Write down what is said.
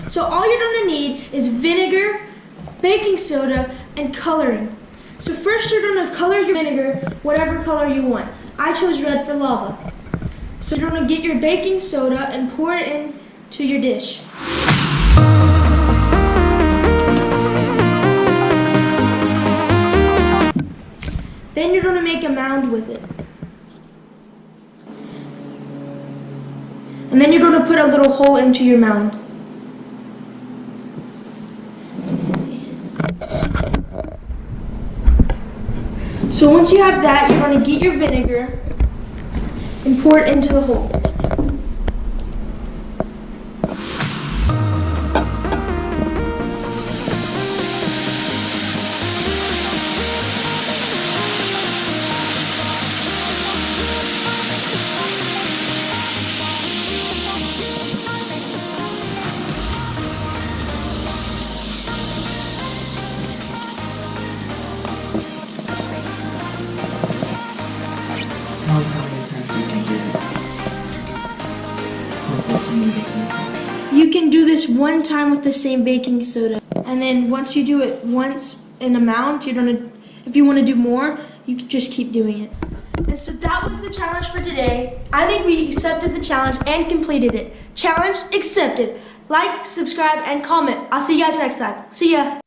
So all you're going to need is vinegar, baking soda, and coloring. So first you're going to color your vinegar whatever color you want. I chose red for lava. So you're going to get your baking soda and pour it into your dish. Then you're going to make a mound with it. And then you're going to put a little hole into your mound. So once you have that, you're going to get your vinegar and pour it into the hole. How many times you can do it with the same baking soda? You can do this one time with the same baking soda. And then once you do it once in a mound, you're gonna, if you want to do more, you can just keep doing it. And so that was the challenge for today. I think we accepted the challenge and completed it. Challenge accepted. Like, subscribe, and comment. I'll see you guys next time. See ya.